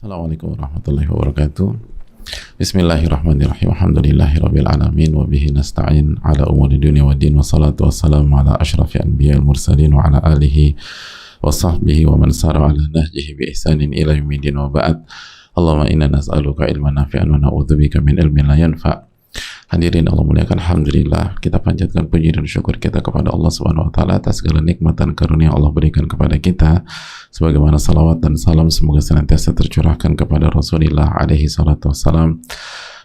Assalamualaikum warahmatullahi wabarakatuh. Bismillahirrahmanirrahim. Alhamdulillahirabbil alamin wa bihi nasta'in ala umuri dunya waddin wassalatu wassalamu ala asyrafil anbiya'il mursalin wa ala alihi wa sahbihi wa man sara ala nahjihi bi ihsanin ila yaumiddin wa ba'd. Allahumma inna nas'aluka ilman nafi'an wa na'udzubika min ilmin la yanfa'. Hadirin Allah muliakan, alhamdulillah kita panjatkan puji dan syukur kita kepada Allah Subhanahu wa taala atas segala nikmat dan karunia Allah berikan kepada kita, sebagaimana salawat dan salam semoga senantiasa tercurahkan kepada Rasulullah alaihi salatu wassalam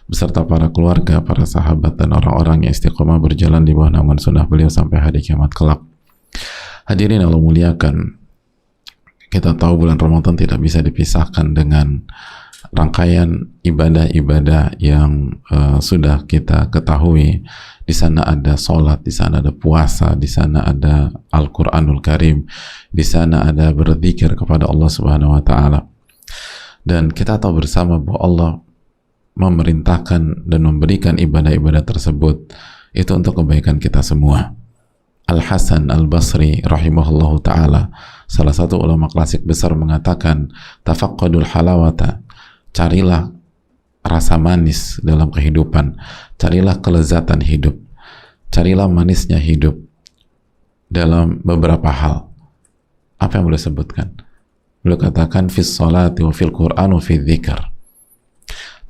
beserta para keluarga, para sahabat dan orang-orang yang istiqomah berjalan di bawah naungan sunnah beliau sampai hari kiamat kelak. Hadirin Allah muliakan, kita tahu bulan Ramadan tidak bisa dipisahkan dengan rangkaian ibadah-ibadah yang sudah kita ketahui. Di sana ada sholat, di sana ada puasa, di sana ada Al-Quranul Karim, di sana ada berzikir kepada Allah Subhanahu wa Ta'ala. Dan kita tahu bersama bahwa Allah memerintahkan dan memberikan ibadah-ibadah tersebut itu untuk kebaikan kita semua. Al-Hasan Al-Basri rahimahullahu ta'ala, salah satu ulama klasik besar, mengatakan tafaqqadul halawata, carilah rasa manis dalam kehidupan, carilah kelezatan hidup, carilah manisnya hidup dalam beberapa hal. Apa yang beliau sebutkan? Beliau katakan fis salati wa fil Qur'an wa fil dzikr.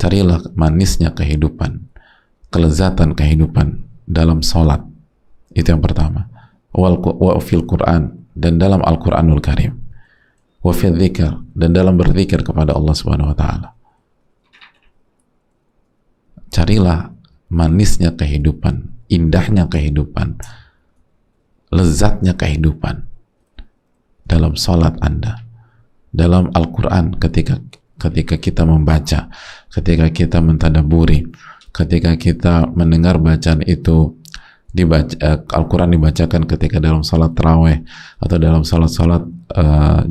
Carilah manisnya kehidupan, kelezatan kehidupan dalam salat. Itu yang pertama. Wa fil Qur'an, dan dalam Al-Qur'anul Karim. Wa fil dzikr, dan dalam berzikir kepada Allah Subhanahu wa taala. Carilah manisnya kehidupan, indahnya kehidupan, lezatnya kehidupan dalam salat Anda, dalam Al-Quran, ketika kita membaca, ketika kita mentadaburi, ketika kita mendengar bacaan itu Al-Quran dibacakan ketika dalam salat tarawih atau dalam salat-salat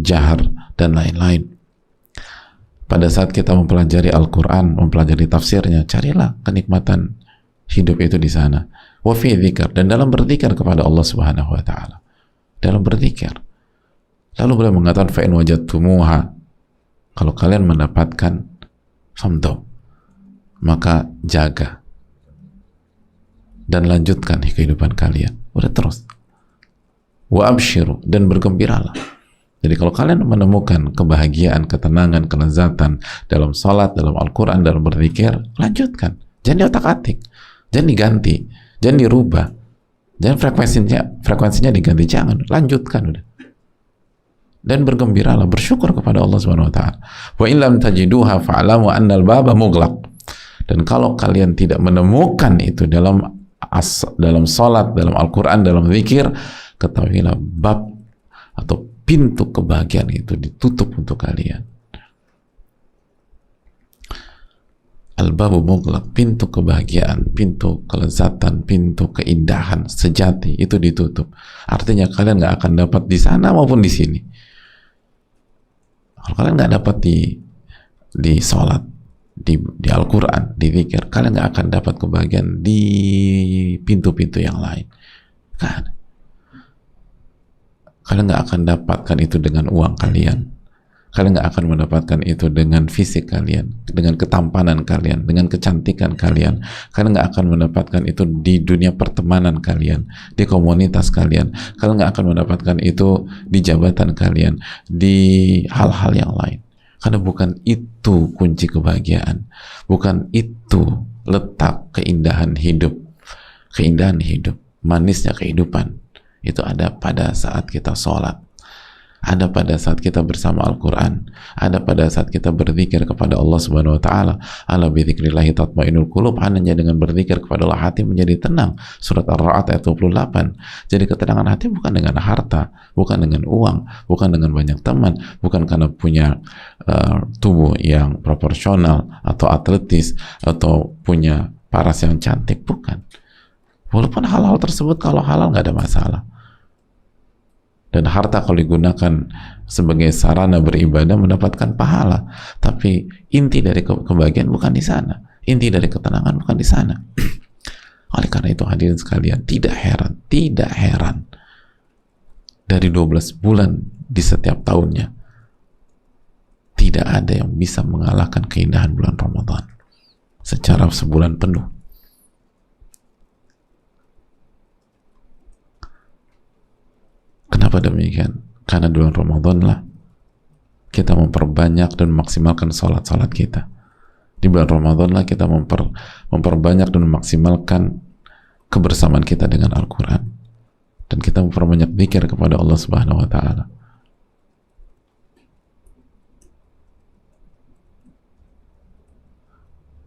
jahar dan lain-lain. Pada saat kita mempelajari Al-Quran, mempelajari tafsirnya, carilah kenikmatan hidup itu di sana. Wa fi dzikr, dan dalam berzikir kepada Allah Subhanahu wa taala. Dalam berzikir. Lalu beliau mengatakan fa in wajadtumuha, kalau kalian mendapatkan famdu, maka jaga dan lanjutkan kehidupan kalian. Udah terus. Wa abshiru, dan bergembiralah. Jadi kalau kalian menemukan kebahagiaan, ketenangan, kelezatan dalam salat, dalam Al-Quran, dalam berzikir, lanjutkan. Jangan diotak-atik, jangan diganti, jangan dirubah, jangan frekuensinya diganti, jangan, lanjutkan udah. Dan bergembiralah, bersyukur kepada Allah Subhanahu wa taala. Wa in lam tajiduha fa'lamu annal baba mughlaq. Dan kalau kalian tidak menemukan itu dalam salat, dalam Al-Quran, dalam zikir, ketahuilah bab atau pintu kebahagiaan itu ditutup untuk kalian. Al-babu mughlaq, pintu kebahagiaan, pintu kelezatan, pintu keindahan sejati itu ditutup. Artinya kalian nggak akan dapat di sana maupun di sini. Kalau kalian nggak dapat di sholat, di Al-Quran, di zikir, kalian nggak akan dapat kebahagiaan di pintu-pintu yang lain. Kan? Kalian nggak akan dapatkan itu dengan uang kalian. Kalian nggak akan mendapatkan itu dengan fisik kalian, dengan ketampanan kalian, dengan kecantikan kalian. Kalian nggak akan mendapatkan itu di dunia pertemanan kalian, di komunitas kalian. Kalian nggak akan mendapatkan itu di jabatan kalian, di hal-hal yang lain. Karena bukan itu kunci kebahagiaan. Bukan itu letak keindahan hidup. Keindahan hidup, manisnya kehidupan, itu ada pada saat kita sholat, ada pada saat kita bersama Al-Quran, ada pada saat kita berzikir kepada Allah Subhanahu wa ta'ala. Ala bi dzikrillahi tatma'innul qulub, hanya dengan berzikir kepada Allah hati menjadi tenang. Surat Ar-Ra'd ayat 28. Jadi ketenangan hati bukan dengan harta, bukan dengan uang, bukan dengan banyak teman, bukan karena punya tubuh yang proporsional atau atletis atau punya paras yang cantik, bukan. Walaupun hal-hal tersebut kalau halal nggak ada masalah. Dan harta kalau digunakan sebagai sarana beribadah mendapatkan pahala. Tapi inti dari kebahagiaan bukan di sana. Inti dari ketenangan bukan di sana. Oleh karena itu hadirin sekalian, tidak heran dari 12 bulan di setiap tahunnya Tidak ada yang bisa mengalahkan keindahan bulan Ramadan secara sebulan penuh. Kenapa demikian? Karena di bulan Ramadan lah kita memperbanyak dan memaksimalkan salat-salat kita. Di bulan Ramadan lah kita memperbanyak dan memaksimalkan kebersamaan kita dengan Al-Quran, dan kita memperbanyak zikir kepada Allah Subhanahu wa Ta'ala.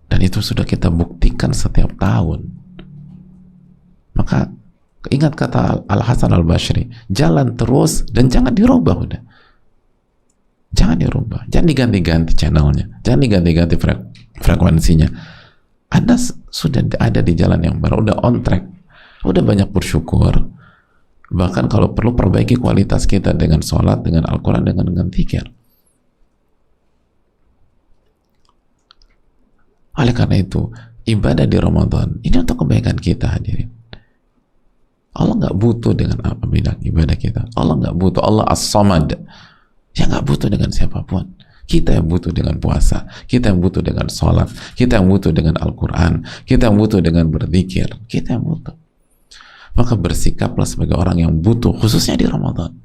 Dan itu sudah kita buktikan setiap tahun. Maka ingat kata Al-Hasan Al-Basri, jalan terus dan jangan dirubah udah. Jangan dirubah, jangan diganti-ganti channelnya, jangan diganti-ganti frekuensinya. Anda sudah ada di jalan yang baru, udah on track, udah banyak bersyukur. Bahkan kalau perlu perbaiki kualitas kita dengan sholat, dengan Al-Quran, dengan zikir. Oleh karena itu, ibadah di Ramadan ini untuk kebaikan kita, hadirin. Allah nggak butuh dengan apa ibadah kita. Allah nggak butuh. Allah As-Samad. Ya nggak butuh dengan siapapun. Kita yang butuh dengan puasa, kita yang butuh dengan sholat, kita yang butuh dengan Al-Quran, kita yang butuh dengan berzikir, kita yang butuh. Maka bersikaplah sebagai orang yang butuh, khususnya di Ramadan.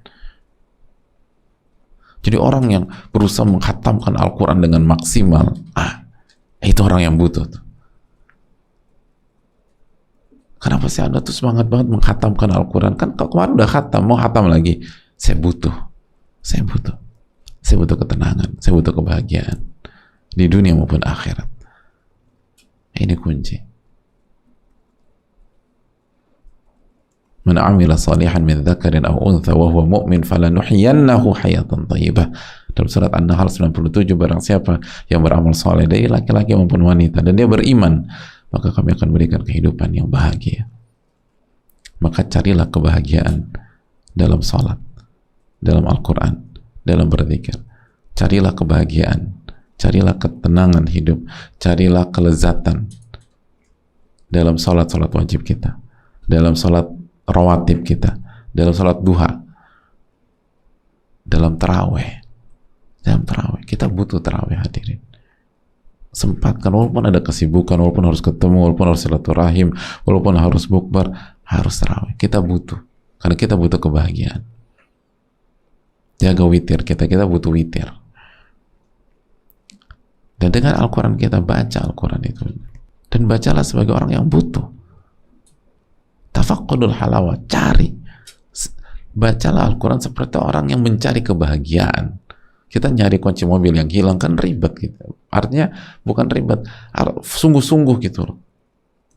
Jadi orang yang berusaha menghatamkan Al-Quran dengan maksimal, itu orang yang butuh tuh. Kenapa sih Anda tuh semangat banget menghatamkan Al-Quran? Kan kemarin udah khatam, mau khatam lagi. Saya butuh ketenangan, saya butuh kebahagiaan di dunia maupun akhirat. Ini kunci. Man amila salihan min dzakarin aw untha wa huwa mu'min falanuhyiyannahu hayatan thayyibah. Dalam surat An-Nahl 97, barang siapa yang beramal saleh dari laki-laki maupun wanita dan dia beriman, maka kami akan berikan kehidupan yang bahagia. Maka carilah kebahagiaan dalam salat, dalam Al-Quran, dalam berzikir. Carilah kebahagiaan, carilah ketenangan hidup, carilah kelezatan dalam salat-salat wajib kita, dalam salat rawatib kita, dalam salat duha, dalam tarawih. Dalam tarawih, kita butuh tarawih, hadirin. Sempatkan, walaupun ada kesibukan, walaupun harus ketemu, walaupun harus silaturahim, walaupun harus bukber, harus tarawih. Kita butuh, karena kita butuh kebahagiaan. Jaga witir kita butuh witir. Dan dengan Al-Quran kita baca Al-Quran itu, dan bacalah sebagai orang yang butuh. Tafaqqudul halawah, cari. Bacalah Al-Quran seperti orang yang mencari kebahagiaan. Kita nyari kunci mobil yang hilang kan ribet gitu. Artinya bukan ribet, sungguh-sungguh gitu loh.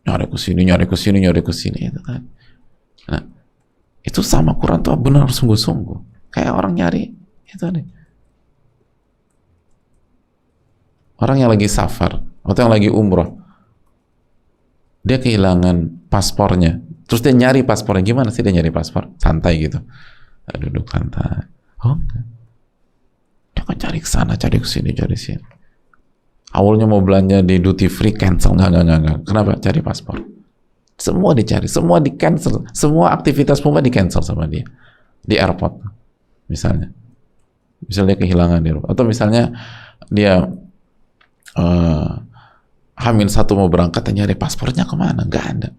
Nyari ke sini itu kan. Nah, itu sama Quran tuh benar sungguh-sungguh. Kayak orang nyari itu nih. Orang yang lagi safar atau yang lagi umroh, dia kehilangan paspornya, terus dia nyari paspornya. Gimana sih dia nyari paspor? Santai gitu, duduk santai. Oh enggak, dia kan cari ke sana, cari ke sini, cari sini. Awalnya mau belanja di duty free, cancel. Enggak. Kenapa? Cari paspor. Semua dicari, semua di cancel, semua aktivitas semua di cancel sama dia di airport. Misalnya dia kehilangan di rumah, atau misalnya dia H-1 mau berangkat, nyari paspornya kemana? Nggak ada.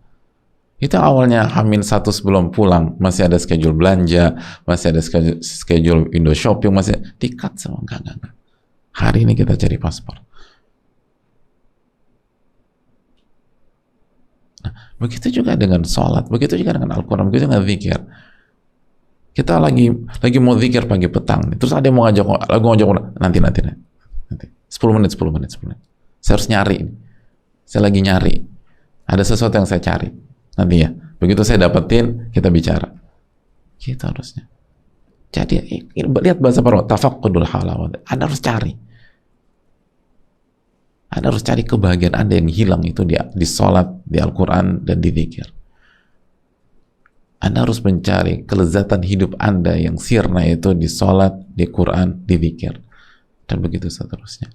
Itu awalnya H-1 sebelum pulang masih ada schedule belanja, masih ada schedule Indo Shopping, masih di-cut semua. Enggak. Hari ini kita cari paspor. Nah, begitu juga dengan sholat, begitu juga dengan Al-Quran, begitu dengan zikir. Kita lagi mau zikir pagi petang, terus ada yang mau ngajak nanti 10 menit. Saya harus nyari. Saya lagi nyari. Ada sesuatu yang saya cari. Nanti ya. Begitu saya dapetin, kita bicara. Gitu harusnya. Jadi lihat bahasa Parwa, tafaqqudul halawat. Anda harus cari. Anda harus cari kebahagiaan Anda yang hilang itu di sholat, di Al-Quran, dan di zikir. Anda harus mencari kelezatan hidup Anda yang sirna itu di sholat, di Quran, di zikir, dan begitu seterusnya.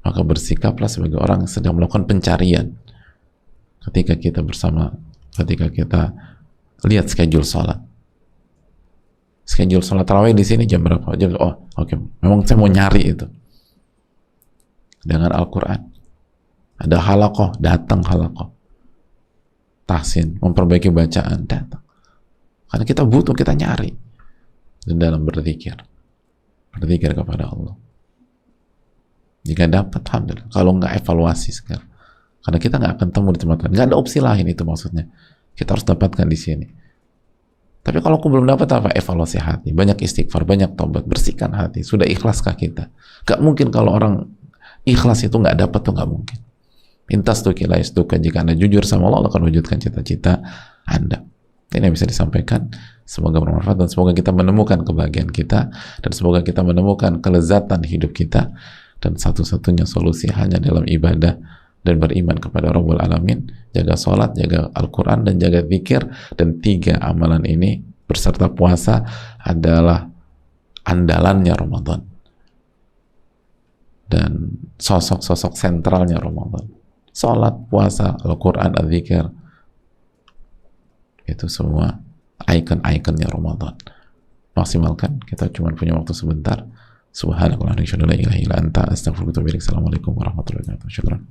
Maka bersikaplah sebagai orang yang sedang melakukan pencarian. Ketika kita lihat schedule sholat. Schedule sholat tarawih di sini jam berapa? Oke. Memang saya mau nyari itu. dengan Al-Quran. Ada halaqah, datang halaqah. Tahsin, memperbaiki bacaan, datang. Karena kita butuh, kita nyari di dalam berzikir kepada Allah. Jika dapat, alhamdulillah. Kalau nggak, evaluasi sekarang. Karena kita nggak akan temu di tempat lain. Nggak ada opsi lain, itu maksudnya. Kita harus dapatkan di sini. Tapi kalau aku belum dapat apa? Evaluasi hati. Banyak istighfar, banyak tobat. Bersihkan hati. Sudah ikhlaskah kita? Nggak mungkin kalau orang ikhlas itu nggak dapat, tuh nggak mungkin. Intas tuki la yastuka, jika Anda jujur sama Allah akan wujudkan cita-cita Anda. Ini yang bisa disampaikan. Semoga bermanfaat dan semoga kita menemukan kebahagiaan kita dan semoga kita menemukan kelezatan hidup kita, dan satu-satunya solusi hanya dalam ibadah dan beriman kepada Rabbul Alamin, jaga sholat, jaga Al-Quran, dan jaga zikir. Dan 3 amalan ini berserta puasa adalah andalannya Ramadan dan sosok-sosok sentralnya Ramadan. Sholat, puasa, Al-Quran, Al-Zikir, itu semua icon-iconnya Ramadan. Maksimalkan, kita cuma punya waktu sebentar. Subhanakallahumma wa bihamdika, la ilaha illa anta, astaghfiruka wa atubu ilaik. Assalamualaikum warahmatullahi wabarakatuh. Syukran.